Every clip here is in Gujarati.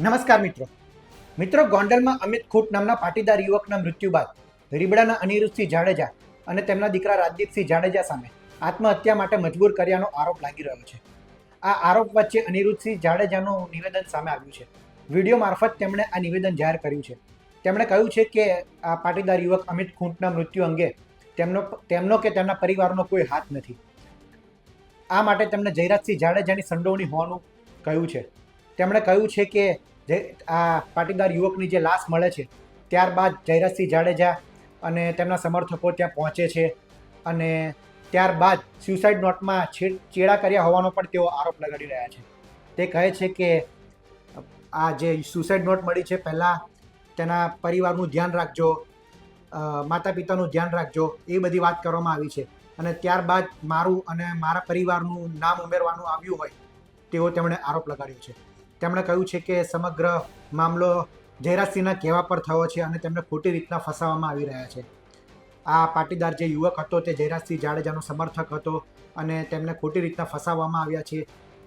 નમસ્કાર મિત્રો ગોંડલમાં અમિત ખૂટ નામના પાટીદાર યુવકના મૃત્યુ બાદ રીબડાના અનિરુદ્ધસિંહ જાડેજા અને તેમના દીકરા રાજદીપસિંહ જાડેજા સામે આત્મહત્યા માટે મજબૂર કર્યાનો આરોપ લાગી રહ્યો છે. આ આરોપ વચ્ચે અનિરુદ્ધસિંહ જાડેજાનું નિવેદન સામે આવ્યું છે. વિડીયો મારફત તેમણે આ નિવેદન જાહેર કર્યું છે. તેમણે કહ્યું છે કે આ પાટીદાર યુવક અમિત ખૂટના મૃત્યુ અંગે તેમનો કે તેમના પરિવારનો કોઈ હાથ નથી. આ માટે તેમણે જયરાજસિંહ જાડેજાની સંડોવણી હોવાનું કહ્યું છે. તેમણે કહ્યું છે કે આ પાટીદાર યુવકની જે લાશ મળે છે ત્યારબાદ જયરાજસિંહ જાડેજા અને તેમના સમર્થકો ત્યાં પહોંચે છે અને ત્યારબાદ સ્યુસાઇડ નોટમાં ચેડા કર્યા હોવાનો પણ તેઓ આરોપ લગાડી રહ્યા છે. તે કહે છે કે આ જે સ્યુસાઇડ નોટ મળી છે પહેલાં તેના પરિવારનું ધ્યાન રાખજો, માતા પિતાનું ધ્યાન રાખજો, એ બધી વાત કરવામાં આવી છે અને ત્યારબાદ મારું અને મારા પરિવારનું નામ ઉમેરવાનું આવ્યું હોય તેવો તેમણે આરોપ લગાડ્યો છે. તેમણે કહ્યું છે કે સમગ્ર મામલો જયરાજસિંહના કહેવા પર થયો છે અને તેમને ખોટી રીતના ફસાવવામાં આવી રહ્યા છે. આ પાટીદાર જે યુવક હતો તે જયરાજસિંહ જાડેજાનો સમર્થક હતો અને તેમને ખોટી રીતના ફસાવવામાં આવ્યા છે.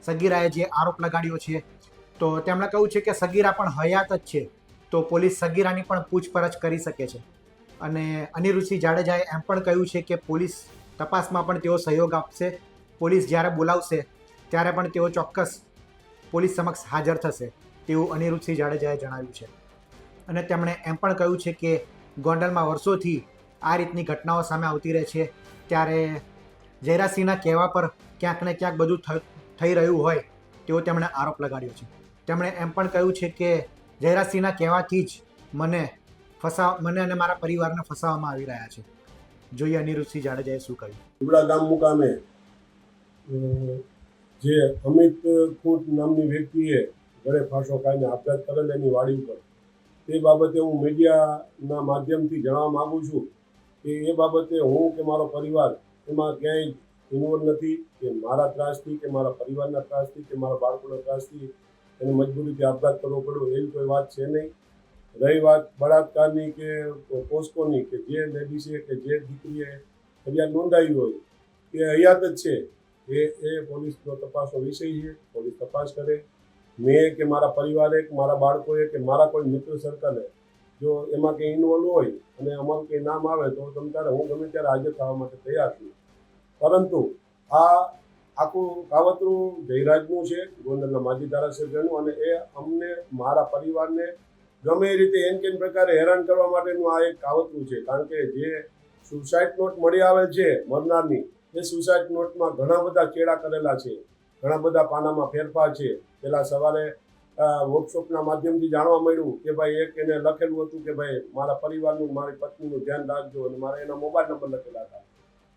સગીરાએ જે આરોપ લગાડ્યો છે તો તેમણે કહ્યું છે કે સગીરા પણ હયાત જ છે તો પોલીસ સગીરાની પણ પૂછપરછ કરી શકે છે. અને અનિરુદ્ધસિંહ જાડેજાએ એમ પણ કહ્યું છે કે પોલીસ તપાસમાં પણ તેઓ સહયોગ આપશે. પોલીસ જ્યારે બોલાવશે ત્યારે પણ તેઓ ચોક્કસ પોલીસ સમક્ષ હાજર થશે તેવું અનિરુદ્ધસિંહ જાડેજાએ જણાવ્યું છે. અને તેમણે એમ પણ કહ્યું છે કે ગોંડલમાં વર્ષોથી આ રીતની ઘટનાઓ સામે આવતી રહે છે ત્યારે જયરાજસિંહના કહેવા પર ક્યાંક ને ક્યાંક બધું થઈ રહ્યું હોય તેવો તેમણે આરોપ લગાડ્યો છે. તેમણે એમ પણ કહ્યું છે કે જયરાજસિંહના કહેવાથી જ મને અને મારા પરિવારને ફસાવવામાં આવી રહ્યા છે. જોઈએ અનિરુદ્ધસિંહ જાડેજાએ શું કહ્યું. રીબડા ગામ મુકામે જે અમિત ખૂટ નામની વ્યક્તિએ ઘરે ફાંસો ખાઈને આપઘાત કરેલ એની વાડી ઉપર, તે બાબતે હું મીડિયાના માધ્યમથી જણાવવા માગું છું કે એ બાબતે હું કે મારો પરિવાર એમાં ક્યાંય ઇન્વોલ્વ નથી કે મારા ત્રાસથી કે મારા પરિવારના ત્રાસથી કે મારા બાળકોના ત્રાસથી એને મજબૂરીથી આપઘાત કરવો પડ્યો એવી કોઈ વાત છે નહીં. રહી વાત બળાત્કારની કે પોસ્કોની કે જે લેડીઝે કે જે દીકરીએ ફરિયાદ નોંધાવી હોય તે હયાત જ છે એ પોલીસનો તપાસનો વિષય છે. પોલીસ તપાસ કરે. મેં કે મારા પરિવારે કે મારા બાળકોએ કે મારા કોઈ મિત્ર સર્કલે જો એમાં કંઈ ઇન્વોલ્વ હોય અને અમારું કંઈ નામ આવે તો તમ તારે હું ગમે ત્યારે હાજર થવા માટે તૈયાર છું. પરંતુ આ આખું કાવતરું જયરાજનું છે, ગોંડલના માજી ધારાસભ્યનું, અને એ અમને મારા પરિવારને ગમે એ રીતે એન કેન પ્રકારે હેરાન કરવા માટેનું આ એક કાવતરું છે. કારણ કે જે સુસાઇડ નોટ મળી આવે છે મરનારની, એ સુસાઇડ નોટમાં ઘણા બધા ચેડા કરેલા છે, ઘણા બધા પાનામાં ફેરફાર છે. પહેલાં સવારે વર્કશોપના માધ્યમથી જાણવા મળ્યું કે ભાઈ એક એને લખેલું હતું કે ભાઈ મારા પરિવારનું, મારી પત્નીનું ધ્યાન રાખજો, અને મારા એના મોબાઈલ નંબર લખેલા હતા.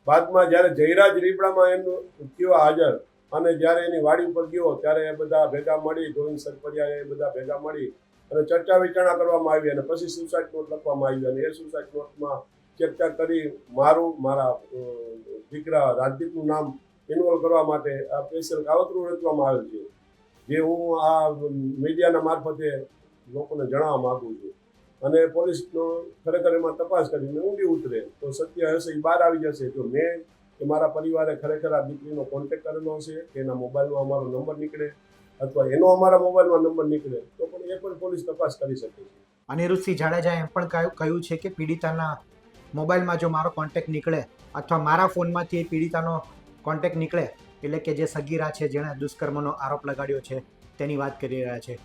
બાદમાં જ્યારે જયરાજ રીબડામાં એનું થયો હાજર અને જ્યારે એની વાડી ઉપર ગયો ત્યારે એ બધા ભેગા મળી, ગોવિંદ સરપરિયા એ બધા ભેગા મળી અને ચર્ચા વિચારણા કરવામાં આવી અને પછી સુસાઇડ નોટ લખવામાં આવી અને એ સુસાઇડ નોટમાં ચર્ચા કરી મારા દીકરા રાજદીપનું નામ ઇન્વોલ્વ કરવા માટે આ સ્પેશિયલ કાવતરું રચવામાં આવેલ છે, જે હું આ મીડિયાના મારફતે લોકોને જણાવવા માગું છું. અને પોલીસનો ખરેખર એમાં તપાસ કરીને ઊંડી ઉતરે તો સત્ય હશે એ બહાર આવી જશે. જો મેં કે મારા પરિવારે ખરેખર આ દીકરીનો કોન્ટેક્ટ કરેલો હશે કે એના મોબાઈલમાં અમારો નંબર નીકળે અથવા એનો અમારા મોબાઈલમાં નંબર નીકળે તો પણ એ પણ પોલીસ તપાસ કરી શકે છે. અનિરુદ્ધસિંહ જાડેજાએ એમ પણ કહ્યું છે કે પીડિતાના મોબાઈલમાં જો મારો કોન્ટેક્ટ નીકળે અથવા મારા ફોનમાંથી પીડિતાનો કોન્ટેક્ટ નીકળે, એટલે કે જે સગીરા છે જેણે દુષ્કર્મનો આરોપ લગાડ્યો છે તેની વાત કરી રહ્યા છે,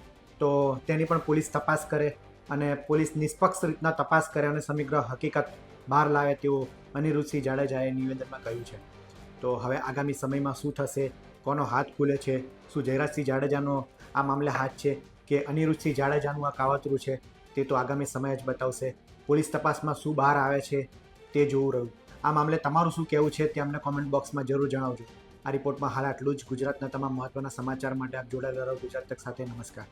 તો તેની પણ પોલીસ તપાસ કરે અને પોલીસ નિષ્પક્ષ રીતના તપાસ કરે અને સમગ્ર હકીકત બહાર લાવે તેવું અનિરુદ્ધસિંહ જાડેજાએ નિવેદનમાં કહ્યું છે. તો હવે આગામી સમયમાં શું થશે, કોનો હાથ ખુલે છે, શું જયરાજસિંહ જાડેજાનો આ મામલે હાથ છે કે અનિરુદ્ધસિંહ જાડેજાનું આ કાવતરું છે, તે તો આગામી સમય જ બતાવશે. પોલીસ તપાસમાં શું બહાર આવે છે તે જોવું રહ્યું. આ મામલે તમારું શું કહેવું છે તે અમને કોમેન્ટ બોક્સમાં જરૂર જણાવજો. આ રિપોર્ટમાં હાલ આટલું જ. ગુજરાતના તમામ મહત્વના સમાચાર માટે આપ જોડાયેલા રહો ગુજરાત તક સાથે. નમસ્કાર.